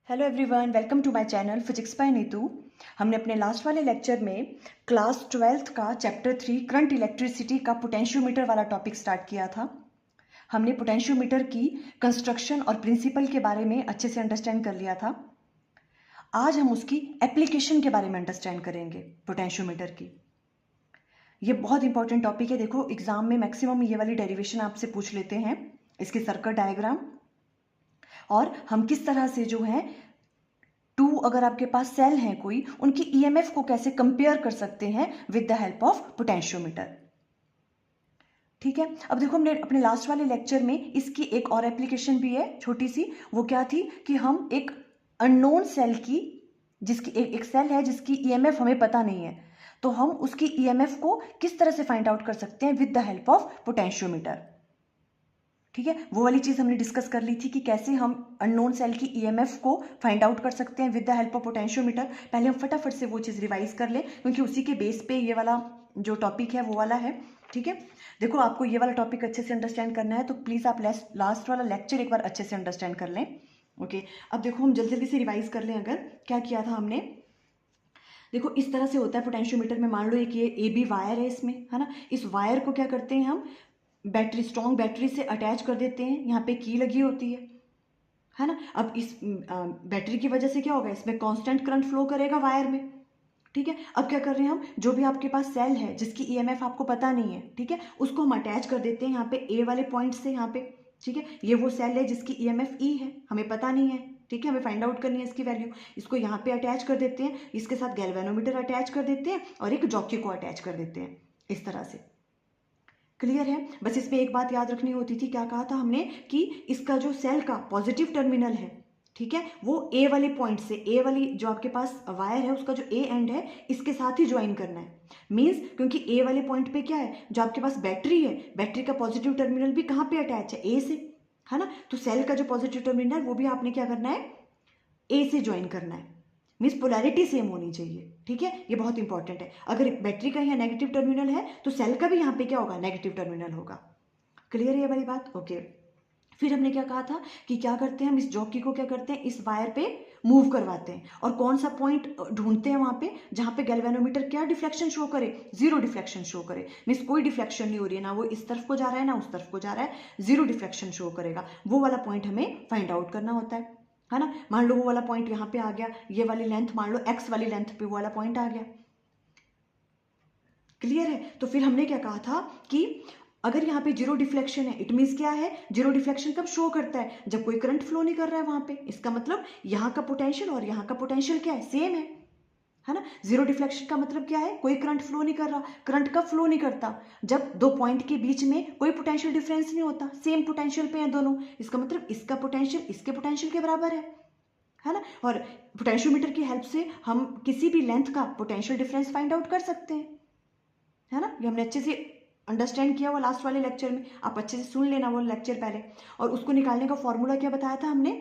Hello everyone, welcome to my channel physics by Neetu. हमने अपने last वाले लेक्चर में क्लास 12th का चैप्टर 3 करंट इलेक्ट्रिसिटी का पोटेंशियोमीटर वाला टॉपिक स्टार्ट किया था। हमने पोटेंशियोमीटर की कंस्ट्रक्शन और प्रिंसिपल के बारे में अच्छे से अंडरस्टैंड कर लिया था। आज हम उसकी एप्लीकेशन के बारे में अंडरस्टैंड करेंगे पोटेंशियोमीटर की। ये बहुत इंपॉर्टेंट टॉपिक है। देखो, एग्जाम में मैक्सिमम ये वाली डेरिवेशन आपसे पूछ लेते हैं, इसकी सर्किट डायग्राम, और हम किस तरह से जो है अगर आपके पास सेल हैं कोई, उनकी ईएमएफ को कैसे कंपेयर कर सकते हैं with the help of potentiometer. ठीक है, अब देखो, हमने अपने लास्ट वाले लेक्चर में इसकी एक और एप्लीकेशन भी है छोटी सी। वो क्या थी कि हम एक अननोन सेल की, जिसकी एक सेल है जिसकी ईएमएफ हमें पता नहीं है, तो हम उसकी ईएमएफ को किस तरह से फाइंड आउट कर सकते हैं with the help of potentiometer. ठीक है, वो वाली चीज हमने डिस्कस कर ली थी कि कैसे हम अननोन सेल की ईएमएफ को फाइंड आउट कर सकते हैं with the help of potentiometer. पहले हम फटाफट से वो चीज रिवाइज कर लें, क्योंकि उसी के बेस पे ये वाला जो टॉपिक है वो वाला है। ठीक है, देखो, आपको ये वाला टॉपिक अच्छे से अंडरस्टैंड करना है तो प्लीज आप लास्ट वाला लेक्चर एक बार अच्छे से अंडरस्टैंड कर लें। ओके, अब देखो, हम जल्दी जल्दी से रिवाइज कर लें। अगर क्या किया था हमने, देखो, इस तरह से होता है पोटेंशियोमीटर में। मान लो एक ये ए बी वायर है इसमें, है ना। इस वायर को क्या करते हैं हम, स्ट्रॉन्ग बैटरी से अटैच कर देते हैं। यहाँ पे की लगी होती है ना। अब इस बैटरी की वजह से क्या होगा, इसमें कांस्टेंट करंट फ्लो करेगा वायर में। ठीक है, अब क्या कर रहे हैं हम, जो भी आपके पास सेल है जिसकी ईएमएफ आपको पता नहीं है, ठीक है, उसको हम अटैच कर देते हैं यहाँ पे ए वाले पॉइंट से, यहाँ पे। ठीक है, ये वो सेल है जिसकी ईएमएफ ई है, हमें पता नहीं है। ठीक है, हमें फाइंड आउट करनी है इसकी वैल्यू। इसको यहाँ पे अटैच कर देते हैं, इसके साथ गैल्वेनोमीटर अटैच कर देते हैं और एक जॉकी को अटैच कर देते हैं, इस तरह से। क्लियर है। बस इसमें एक बात याद रखनी होती थी, क्या कहा था हमने, कि इसका जो सेल का पॉजिटिव टर्मिनल है, ठीक है, वो ए वाले पॉइंट से, ए वाली जो आपके पास वायर है उसका जो ए एंड है इसके साथ ही ज्वाइन करना है। मींस, क्योंकि ए वाले पॉइंट पे क्या है, जो आपके पास बैटरी है, बैटरी का पॉजिटिव टर्मिनल भी कहाँ पे अटैच है, ए से, है ना। तो सेल का जो पॉजिटिव टर्मिनल वो भी आपने क्या करना है, ए से ज्वाइन करना है। मीन्स पोलैरिटी सेम होनी चाहिए। ठीक है, ये बहुत इंपॉर्टेंट है। अगर बैटरी का यहाँ नेगेटिव टर्मिनल है तो सेल का भी यहाँ पे क्या होगा, नेगेटिव टर्मिनल होगा। क्लियर है ये वाली बात। ओके, फिर हमने क्या कहा था कि क्या करते हैं हम, इस जॉकी को क्या करते हैं, इस वायर पे मूव करवाते हैं, और कौन सा पॉइंट ढूंढते हैं वहां पे जहां पे गैल्वेनोमीटर क्या डिफ्लेक्शन शो करे, जीरो डिफ्लेक्शन शो करे। मीन्स कोई डिफ्लेक्शन नहीं हो रही है, ना वो इस तरफ को जा रहा है ना उस तरफ को जा रहा है, जीरो डिफ्लेक्शन शो करेगा। वो वाला पॉइंट हमें फाइंड आउट करना होता है ना। मान लो वो वाला पॉइंट यहाँ पे आ गया, ये वाली लेंथ, मान लो एक्स वाली लेंथ पे वो वाला पॉइंट आ गया। क्लियर है। तो फिर हमने क्या कहा था कि अगर यहाँ पे जीरो डिफ्लेक्शन है, इट मीन्स क्या है, जीरो डिफ्लेक्शन कब शो करता है, जब कोई करंट फ्लो नहीं कर रहा है वहां पे। इसका मतलब यहाँ का पोटेंशियल और यहाँ का पोटेंशियल क्या है, सेम है ना। जीरो डिफ्लेक्शन का मतलब क्या है, कोई करंट फ्लो नहीं कर रहा। करंट कब फ्लो नहीं करता, जब दो पॉइंट के बीच में कोई पोटेंशियल डिफरेंस नहीं होता, सेम पोटेंशियल पे है दोनों। इसका मतलब इसका पोटेंशियल इसके पोटेंशियल के बराबर है ना। और पोटेंशियोमीटर की हेल्प से हम किसी भी लेंथ का पोटेंशियल डिफरेंस फाइंड आउट कर सकते हैं, है ना। ये हमने अच्छे से अंडरस्टैंड किया हुआ लास्ट वाले लेक्चर में, आप अच्छे से सुन लेना वो लेक्चर पहले। और उसको निकालने का फॉर्मूला क्या बताया था हमने,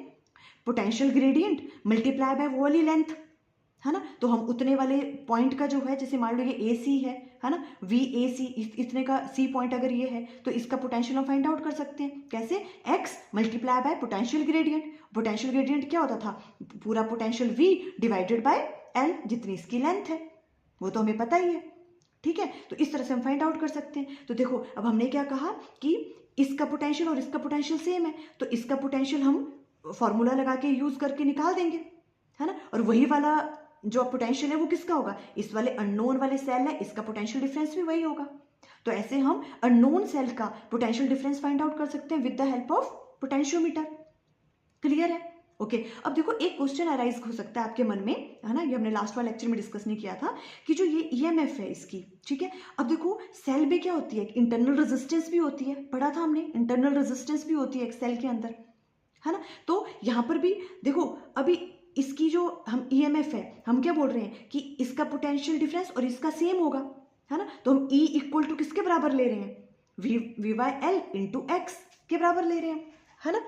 पोटेंशियल ग्रेडियंट मल्टीप्लाई बाय वो वाली लेंथ, है ना। तो हम उतने वाले पॉइंट का जो है, जैसे मान लो ये ए सी है ना, वी ए सी, इतने का सी पॉइंट अगर ये है तो इसका पोटेंशियल हम फाइंड आउट कर सकते हैं। कैसे, x multiply by potential gradient. Potential gradient क्या होता था, पूरा potential V divided by L, जितनी इसकी लेंथ है, वो तो हमें पता ही है। ठीक है, तो इस तरह से हम फाइंड आउट कर सकते हैं। तो देखो, अब हमने क्या कहा कि इसका पोटेंशियल और इसका पोटेंशियल सेम है, तो इसका पोटेंशियल हम फॉर्मूला लगा के यूज करके निकाल देंगे, है ना। और वही वाला जो पोटेंशियल है वो किसका होगा, इस वाले अननोन वाले सेल है, इसका पोटेंशियल डिफरेंस भी वही होगा। तो ऐसे हम अननोन सेल का पोटेंशियल डिफरेंस फाइंड आउट कर सकते हैं with the help of potentiometer. Clear है। ओके, अब देखो, एक क्वेश्चन अराइज हो सकता है आपके मन में, है ना। ये हमने लास्ट वाले लेक्चर में डिस्कस नहीं किया था कि जो ये ईएमएफ है इसकी, ठीक है, अब देखो सेल में क्या होती है, इंटरनल रेजिस्टेंस भी होती है, पढ़ा था हमने, इंटरनल रेजिस्टेंस भी होती है एक सेल के अंदर, है ना। तो यहां पर भी देखो, अभी इसकी जो हम ईएमएफ है, हम क्या बोल रहे हैं कि इसका पोटेंशियल डिफरेंस और इसका सेम होगा, है ना। तो हम ई इक्वल टू किसके बराबर ले रहे हैं, V by L into x के बराबर ले रहे हैं, है ना।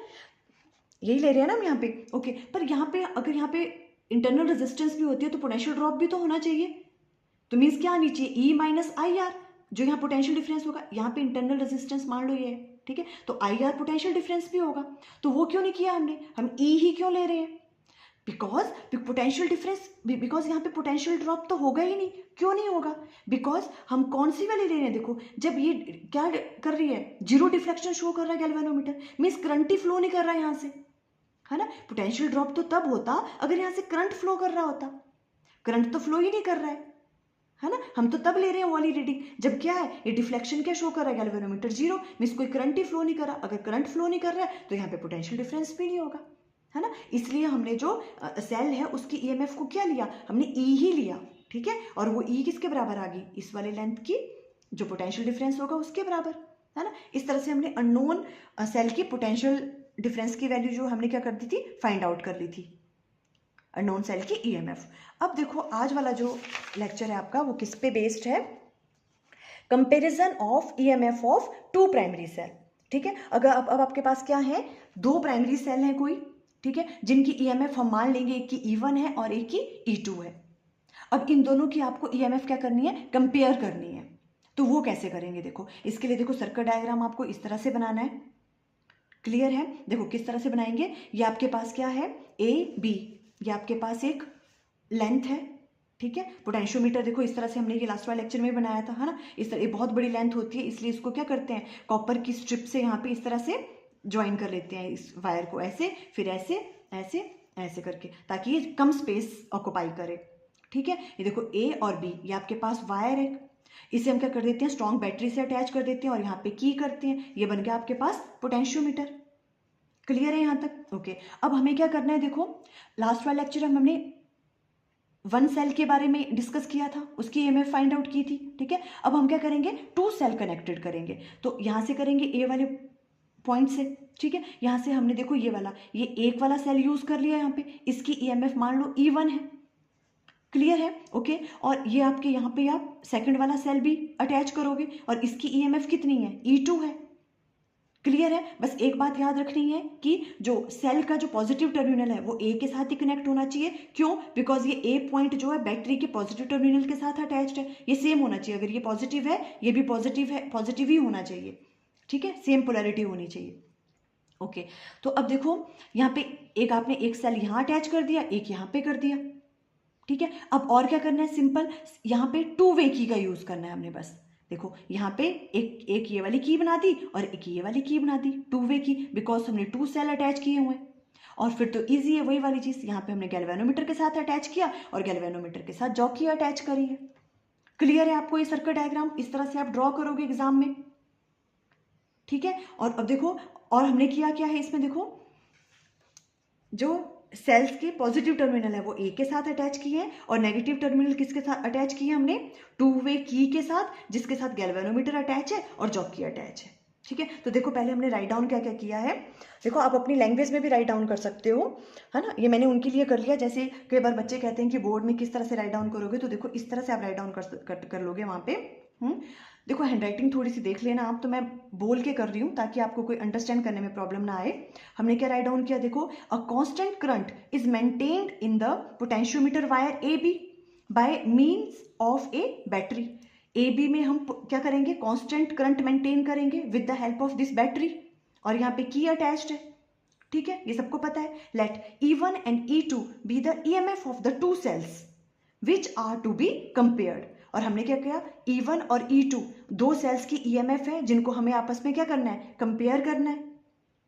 यही ले रहे हैं ना हम यहाँ पे। ओके, पर यहाँ पे अगर यहाँ पे इंटरनल रेजिस्टेंस भी होती है तो पोटेंशियल ड्रॉप भी तो होना चाहिए। तो मीन्स क्या आनी चाहिए, ई माइनस आई आर, जो यहाँ पोटेंशियल डिफरेंस होगा। यहाँ पे इंटरनल रेजिस्टेंस मान लो ये है, ठीक है, तो आई आर पोटेंशियल डिफरेंस भी होगा। तो वो क्यों नहीं किया हमने, हम ई ही क्यों ले रहे हैं। बिकॉज पोटेंशियल डिफरेंस, बिकॉज यहाँ पे पोटेंशियल ड्रॉप तो होगा ही नहीं। क्यों नहीं होगा? बिकॉज हम कौन सी वाली ले रहे हैं, देखो जब ये क्या कर रही है, जीरो डिफ्लेक्शन शो कर रहा है गैल्वेनोमीटर, मीन्स करंट ही फ्लो नहीं कर रहा है यहाँ से, है ना। पोटेंशियल ड्रॉप तो तब होता अगर यहाँ से करंट फ्लो कर रहा होता, करंट तो फ्लो ही नहीं कर रहा है ना। हम तो तब ले रहे हैं वाली रीडिंग जब क्या है, ये डिफ्लेक्शन क्या शो कर रहा है गैल्वेनोमीटर, जीरो, मीन्स कोई करंट ही फ्लो नहीं कर रहा। अगर करंट फ्लो नहीं कर रहा है तो यहाँ पे पोटेंशियल डिफरेंस भी नहीं होगा, है ना। इसलिए हमने जो सेल है उसकी ईएमएफ को क्या लिया, हमने ई ही लिया, ठीक है। और वो ई किसके बराबर आ गई, इस वाले लेंथ की जो पोटेंशियल डिफरेंस होगा उसके बराबर, है ना। इस तरह से हमने अननोन सेल की पोटेंशियल डिफरेंस की वैल्यू जो हमने क्या कर दी थी, फाइंड आउट कर ली थी, अननोन सेल की ईएमएफ। अब देखो आज वाला जो लेक्चर है आपका वो किस पे बेस्ड है, comparison of EMF of two primary cell, ठीक है। अगर अब आपके पास क्या है, दो प्राइमरी सेल हैं कोई, ठीक है, जिनकी ईएमएफ हम मान लेंगे एक की E1 है और एक की E2 है। अब इन दोनों की आपको ईएमएफ क्या करनी है, कंपेयर करनी है। तो वो कैसे करेंगे, देखो इसके लिए देखो सर्किट डायग्राम आपको इस तरह से बनाना है, क्लियर है। देखो किस तरह से बनाएंगे, ये आपके पास क्या है AB, ये आपके पास एक लेंथ है, ठीक है। पोटेंशियोमीटर देखो इस तरह से हमने ये लास्ट वाले लेक्चर में बनाया था, है ना। इस तरह ये बहुत बड़ी लेंथ होती है, इसलिए इसको क्या करते हैं, कॉपर की स्ट्रिप से यहाँ पे इस तरह से ज्वाइन कर लेते हैं इस वायर को, ऐसे फिर ऐसे ऐसे ऐसे करके, ताकि ये कम स्पेस ऑक्युपाई करे, ठीक है। ये देखो A और B, ये आपके पास वायर है, इसे हम क्या कर देते हैं, स्ट्रॉन्ग बैटरी से अटैच कर देते हैं और यहाँ पे की करते हैं, ये बन गया आपके पास पोटेंशियोमीटर। क्लियर है यहाँ तक? ओके। अब हमें क्या करना है, देखो लास्ट वाले लेक्चर में हमने वन सेल के बारे में डिस्कस किया था, उसकी ईएमएफ फाइंड आउट की थी, ठीक है। अब हम क्या करेंगे, टू सेल कनेक्टेड करेंगे, तो यहाँ से करेंगे ए वाले पॉइंट से, ठीक है। यहाँ से हमने देखो ये वाला, ये एक वाला सेल यूज कर लिया यहाँ पे, इसकी ईएमएफ मान लो E1 है, क्लियर है, ओके। और ये आपके यहाँ पे आप सेकंड वाला सेल भी अटैच करोगे और इसकी ईएमएफ कितनी है, E2 है, क्लियर है। बस एक बात याद रखनी है कि जो सेल का जो पॉजिटिव टर्मिनल है वो ए के साथ ही कनेक्ट होना चाहिए, क्यों, बिकॉज ये ए पॉइंट जो है बैटरी के पॉजिटिव टर्मिनल के साथ अटैच्ड है, ये सेम होना चाहिए। अगर ये पॉजिटिव है ये भी पॉजिटिव है, पॉजिटिव ही होना चाहिए, ठीक है, सेम पोलैरिटी होनी चाहिए, ओके। तो अब देखो यहाँ पे एक आपने एक सेल यहाँ अटैच कर दिया, एक यहाँ पे कर दिया, ठीक है। अब और क्या करना है, सिंपल यहाँ पे टू वे की का यूज करना है हमने, बस देखो यहाँ पे एक ये वाली की बना दी और एक ये वाली की बना दी, टू वे की, बिकॉज हमने टू सेल अटैच किए हुए हैं। और फिर तो इजी है वही वाली चीज, यहाँ पे हमने गैल्वेनोमीटर के साथ अटैच किया और गैल्वेनोमीटर के साथ जॉकी अटैच करी है। क्लियर है आपको ये सर्किट डायग्राम, इस तरह से आप ड्रॉ करोगे एग्जाम में, ठीक है। और अब देखो और हमने किया क्या है इसमें, देखो जो सेल्स के पॉजिटिव टर्मिनल है वो ए के साथ अटैच किए हैं और नेगेटिव टर्मिनल किसके साथ अटैच किए हमने, टू वे की के साथ, जिसके साथ गैल्वेनोमीटर अटैच है और जॉकी अटैच है, ठीक है। तो देखो पहले हमने राइट डाउन क्या क्या किया है, देखो आप अपनी लैंग्वेज में भी राइट डाउन कर सकते हो, है ना। ये मैंने उनके लिए कर लिया, जैसे कई बार बच्चे कहते हैं कि बोर्ड में किस तरह से राइट डाउन करोगे, तो देखो इस तरह से आप राइट डाउन कर लोगे वहाँ पे। देखो हैंडराइटिंग थोड़ी सी देख लेना आप, तो मैं बोल के कर रही हूँ ताकि आपको कोई अंडरस्टैंड करने में प्रॉब्लम ना आए। हमने क्या राइट डाउन किया, देखो a constant current is maintained in the potentiometer wire AB by means of A battery. AB में हम क्या करेंगे, कांस्टेंट करंट मेंटेन करेंगे with the help of this battery, और यहाँ पे की अटैच्ड है, ठीक है, ये सबको पता है। Let E1 and E2 be the EMF of the two cells which are to be compared. और हमने क्या किया, E1 और E2 दो सेल्स की EMF है जिनको हमें आपस में क्या करना है, कंपेयर करना है,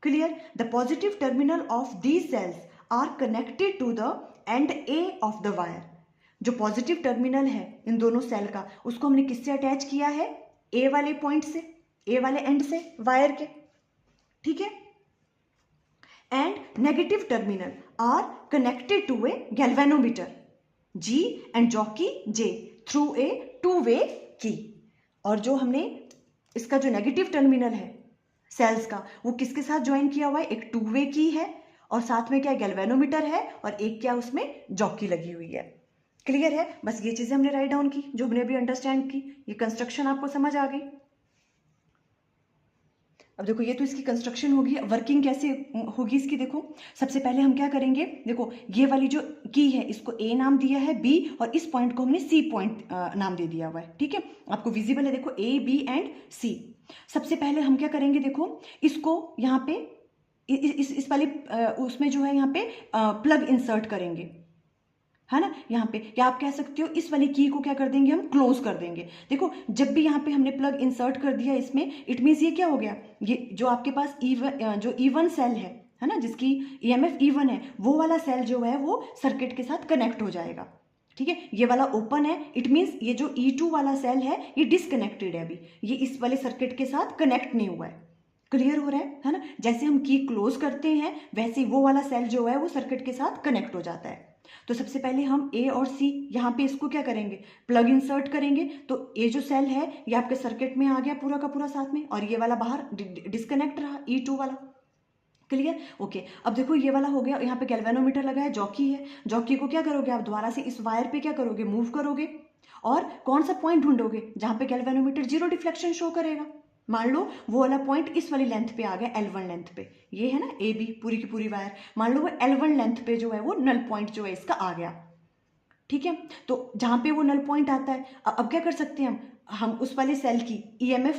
clear. The positive terminal of these cells are connected to the end A of the wire. जो पॉजिटिव टर्मिनल है इन दोनों सेल का, उसको हमने किससे अटैच किया है, A वाले पॉइंट से, A वाले एंड से वायर के, ठीक है। And negative terminal are connected to a galvanometer G and jockey J through a two way key. और जो हमने इसका जो नेगेटिव टर्मिनल है सेल्स का, वो किसके साथ ज्वाइन किया हुआ है, एक टू वे की है और साथ में क्या गैल्वेनोमीटर है और एक क्या उसमें जॉकी लगी हुई है, क्लियर है। बस ये चीजें हमने राइट डाउन की जो हमने अभी अंडरस्टैंड की, ये कंस्ट्रक्शन आपको समझ आ गई। अब देखो ये तो इसकी कंस्ट्रक्शन होगी, वर्किंग कैसे होगी इसकी, देखो सबसे पहले हम क्या करेंगे, देखो ये वाली जो की है इसको A नाम दिया है, B और इस पॉइंट को हमने C पॉइंट नाम दे दिया हुआ है, ठीक है, आपको विजिबल है, देखो A B एंड C। सबसे पहले हम क्या करेंगे, देखो इसको यहाँ पे इस वाली उसमें जो है यहाँ पे प्लग इंसर्ट करेंगे, है ना, यहाँ पे, या आप कह सकते हो इस वाली की को क्या कर देंगे, हम क्लोज कर देंगे। देखो जब भी यहाँ पे हमने प्लग इंसर्ट कर दिया इसमें, इट मीन्स ये क्या हो गया, ये जो आपके पास जो E1 सेल है ना, जिसकी EMF E1 है, वो वाला सेल जो है वो सर्किट के साथ कनेक्ट हो जाएगा। ठीक है, ये वाला ओपन है, इट मीन्स ये जो E2 वाला सेल है ये डिसकनेक्टेड है, अभी ये इस वाले सर्किट के साथ कनेक्ट नहीं हुआ है। क्लियर हो रहा है ना, जैसे हम की क्लोज करते हैं वैसे ही वो वाला सेल जो है वो सर्किट के साथ कनेक्ट हो जाता है। तो सबसे पहले हम ए और सी यहाँ पे इसको क्या करेंगे, प्लग इंसर्ट करेंगे। तो ये जो सेल है ये आपके सर्किट में आ गया पूरा का पूरा साथ में, और ये वाला बाहर डिस्कनेक्ट रहा, E2 वाला। Clear, okay. अब देखो ये वाला हो गया, यहाँ पे गैल्वेनोमीटर लगा है, जॉकी है, जॉकी को क्या करोगे आप, द्वारा से इस वायर पे क्या करोगे, मूव करोगे, और कौन सा पॉइंट ढूंढोगे जहां पे गैल्वेनोमीटर जीरो डिफ्लेक्शन शो करेगा। मान लो वो वाला पॉइंट इस वाली लेंथ पे आ गया, L1 लेंथ पे, ये है ना AB पूरी की पूरी वायर, मान लो वो L1 लेंथ पे जो है वो नल पॉइंट जो है इसका आ गया। ठीक है, तो जहां पे वो नल पॉइंट आता है, अब क्या कर सकते हैं हम उस वाले सेल की EMF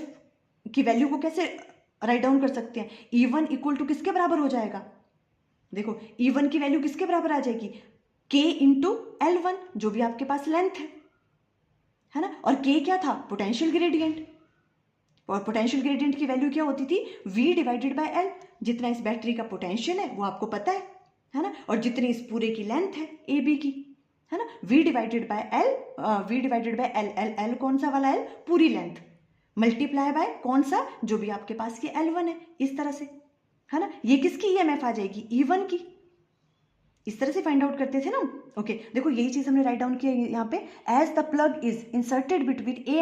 की वैल्यू को कैसे राइट डाउन कर सकते हैं, E1 इक्वल टू किसके बराबर हो जाएगा, देखो E1 की वैल्यू किसके बराबर आ जाएगी, K इंटू L1, जो भी आपके पास लेंथ है ना, और K क्या था, पोटेंशियल ग्रेडियंट, और पोटेंशियल ग्रेडियंट की वैल्यू क्या होती थी, V डिवाइडेड बाय L, जितना इस बैटरी का पोटेंशियल है वो आपको पता है ना, और जितनी इस पूरे की लेंथ है AB की, है ना, V डिवाइडेड बाय L, कौन सा वाला L, पूरी लेंथ, मल्टीप्लाई बाय कौन सा, जो भी आपके पास ये L1 है, इस तरह से, है ना, ये किसकी EMF आ जाएगी, E1 की। इस तरह से फाइंड आउट करते थे ना। ओके, देखो यही चीज हमने राइट डाउन किया यहाँ पे, as the plug is inserted between A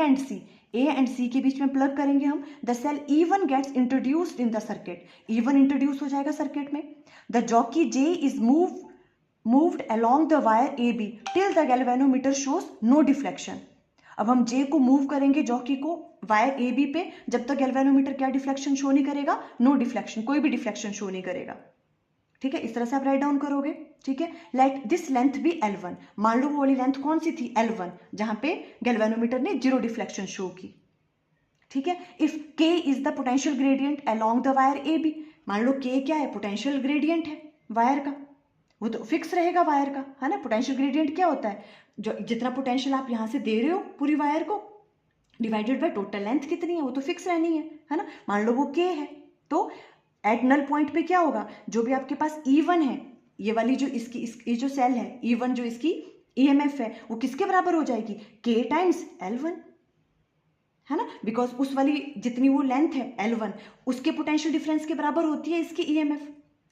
and C के बीच में प्लग करेंगे हम, the cell E1 gets introduced in the circuit, E1 introduce हो जाएगा सर्किट में, the jockey J is moved along the wire AB till the galvanometer shows no deflection. अब हम J को मूव करेंगे, जॉकी को, वायर AB पे, जब तक गैल्वेनोमीटर क्या डिफ्लेक्शन शो नहीं करेगा, नो डिफ्लेक्शन, कोई भी डिफ्लेक्शन शो नहीं करेगा। ठीक है, इस तरह से आप राइट डाउन करोगे। ठीक है, लेट दिस लेंथ भी L1, मान लो वो वाली लेंथ कौन सी थी, L1, जहां पे गैल्वेनोमीटर ने जीरो डिफ्लेक्शन शो की। ठीक है, if K is the potential gradient along the wire AB, मान लो K क्या है, पोटेंशियल ग्रेडियंट है वायर का, वो तो फिक्स रहेगा वायर का, है ना, पोटेंशियल ग्रेडियंट क्या होता है, जो जितना पोटेंशियल आप यहां से दे रहे हो पूरी वायर को, डिवाइडेड बाय टोटल लेंथ कितनी है, वो तो फिक्स रहनी है ना, मान लो वो K है, तो एट नल पॉइंट पे क्या होगा, जो भी आपके पास E1 है, ये वाली जो ये जो सेल है E1, जो इसकी EMF है वो किसके बराबर हो जाएगी, K टाइम्स L1, है ना, बिकॉज उस वाली जितनी वो लेंथ है L1 उसके पोटेंशियल डिफरेंस के बराबर होती है इसकी EMF,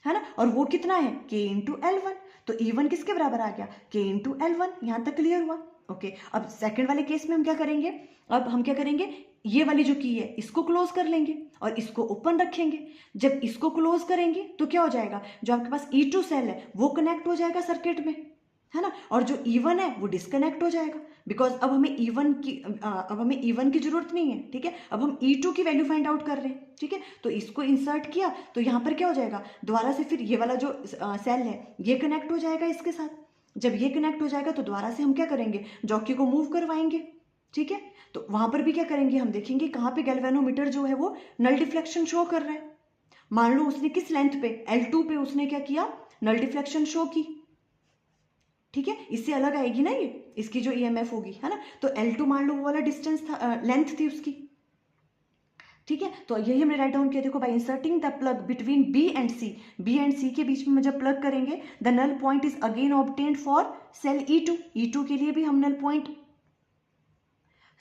है ना, और वो कितना है, K इंटू L1, तो E1 किसके बराबर आ गया, K इंटू L1। यहां तक क्लियर हुआ। ओके, अब सेकंड वाले केस में हम क्या करेंगे, अब हम क्या करेंगे, ये वाली जो की है इसको क्लोज कर लेंगे और इसको ओपन रखेंगे। जब इसको क्लोज करेंगे तो क्या हो जाएगा, जो आपके पास E2 सेल है वो कनेक्ट हो जाएगा सर्किट में, है ना, और जो E1 है वो डिस्कनेक्ट हो जाएगा, बिकॉज अब हमें E1 की जरूरत नहीं है। ठीक है, अब हम E2 की वैल्यू फाइंड आउट कर रहे हैं। ठीक है, तो इसको इंसर्ट किया तो यहाँ पर क्या हो जाएगा, दोबारा से फिर ये वाला जो सेल है ये कनेक्ट हो जाएगा इसके साथ। जब ये कनेक्ट हो जाएगा तो दोबारा से हम क्या करेंगे, जॉकी को मूव करवाएंगे। ठीक है, तो वहां पर भी क्या करेंगे, हम देखेंगे कहाँ पे गैल्वेनोमीटर जो है वो नल डिफ्लेक्शन शो कर रहा है। मान लो उसने किस लेंथ पे, L2 पे उसने क्या किया, नल डिफ्लेक्शन शो की। ठीक है, इससे अलग आएगी ना ये, इसकी जो EMF होगी, है ना, तो L2 मान लो वो वाला डिस्टेंस था, लेंथ थी उसकी। ठीक है, तो यही हमने राइट डाउन किया, देखो by inserting the plug between B and C के बीच में जब प्लग करेंगे, the null point is again obtained for cell E2 के लिए भी हम नल पॉइंट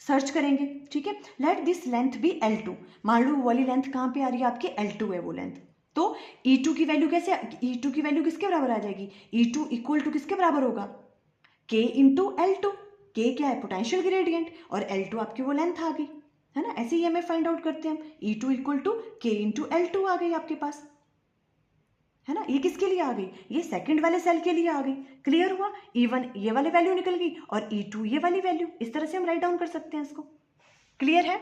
सर्च करेंगे। ठीक है, let this length B L2, मान लो वो वाली लेंथ कहां पे आ रही है आपके, L2 है वो लेंथ, तो E2 की वैल्यू कैसे, E2 की वैल्यू किसके बराबर आ जाएगी, E2 इक्वल टू किसके बराबर होगा, K इंटू L2, K क्या है, पोटेंशियल ग्रेडियंट, और L2 आपकी वो लेंथ आ गई, है ना, ऐसे ही हमें फाइंड आउट करते हैं हम, E2 equal to K into L2 आ गई आपके पास, है ना, ये किसके लिए आ गई, ये सेकंड वाले सेल के लिए आ गई। क्लियर हुआ, E1 ये वाली वैल्यू निकल गई और E2 ये वाली वैल्यू, इस तरह से हम राइट डाउन कर सकते हैं इसको। क्लियर है,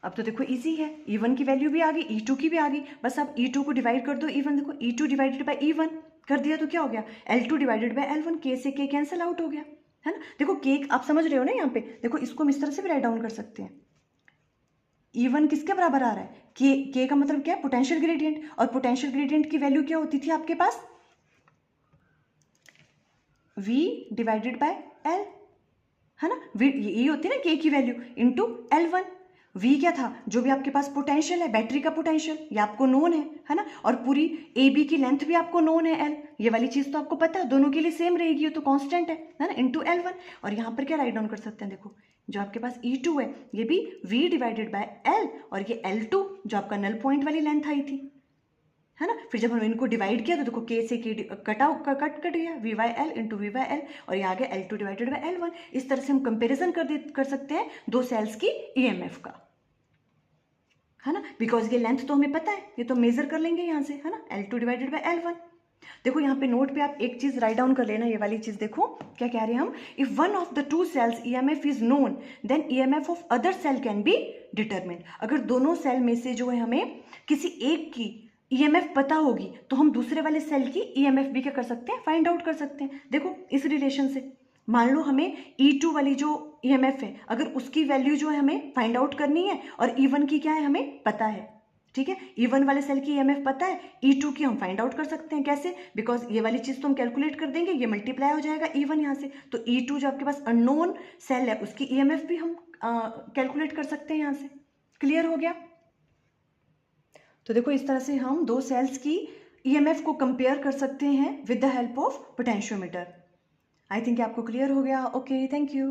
अब तो देखो इजी है, E1 की वैल्यू भी आ गई, E2 की भी आ गई, बस अब E2 को डिवाइड कर दो E1, देखो E2 डिवाइडेड बाय E1 कर दिया तो क्या हो गया, L2 divided by L1, K से K कैंसिल आउट हो गया, है ना। देखो K आप समझ रहे हो ना, यहाँ पे देखो इसको हम इस तरह से भी राइट डाउन कर सकते हैं, E1 किसके बराबर आ रहा है, के का मतलब क्या है, पोटेंशियल ग्रेडियंट, और पोटेंशियल ग्रेडियंट की वैल्यू क्या होती थी आपके पास, V डिवाइडेड बाय L, है ना, ये होती है ना के की वैल्यू इनटू L1। V क्या था, जो भी आपके पास पोटेंशियल है, बैटरी का पोटेंशियल, ये आपको नोन है ना, और पूरी AB की लेंथ भी आपको नोन है L, ये वाली चीज तो आपको पता है, दोनों के लिए सेम रहेगी, ये तो कांस्टेंट है ना, इनटू L1। और यहाँ पर क्या राइट डाउन कर सकते हैं, देखो जो आपके पास E2 है ये भी V डिवाइडेड बाय L, और ये L2 जो आपका नल पॉइंट वाली लेंथ आई थी, है ना। फिर जब हम इनको डिवाइड किया तो देखो के से के कट गया, V by L into V by L, और ये आ गया L2 डिवाइडेड बाई L1। इस तरह से हम कंपेरिजन कर सकते हैं दो सेल्स की EMF का, है ना, बिकॉज ये लेंथ तो हमें पता है, ये तो मेजर कर लेंगे यहाँ से, है ना, L2 डिवाइडेड बाई L1। देखो यहाँ पे नोट पे आप एक चीज राइट डाउन कर लेना, ये वाली चीज देखो क्या कह रहे हैं हम, if one of the two cells EMF is known then EMF of other cell can be determined. अगर दोनों सेल में से जो है हमें किसी एक की EMF पता होगी तो हम दूसरे वाले सेल की EMF भी क्या कर सकते हैं, फाइंड आउट कर सकते हैं। देखो इस रिलेशन से मान लो हमें E2 वाली जो EMF है, अगर उसकी वैल्यू जो है हमें फाइंड आउट करनी है, और E1 की क्या है हमें पता है, ठीक है, E1 वाले सेल की EMF पता है, E2 की हम फाइंड आउट कर सकते हैं, कैसे, बिकॉज ये वाली चीज तो हम कैलकुलेट कर देंगे, ये मल्टीप्लाई हो जाएगा E1 यहाँ से, तो E2 जो आपके पास अननोन सेल है उसकी EMF भी हम कैलकुलेट कर सकते हैं यहाँ से। क्लियर हो गया। तो देखो इस तरह से हम दो सेल्स की EMF को कंपेयर कर सकते हैं with the help of potentiometer. I think आपको क्लियर हो गया। Okay, thank you.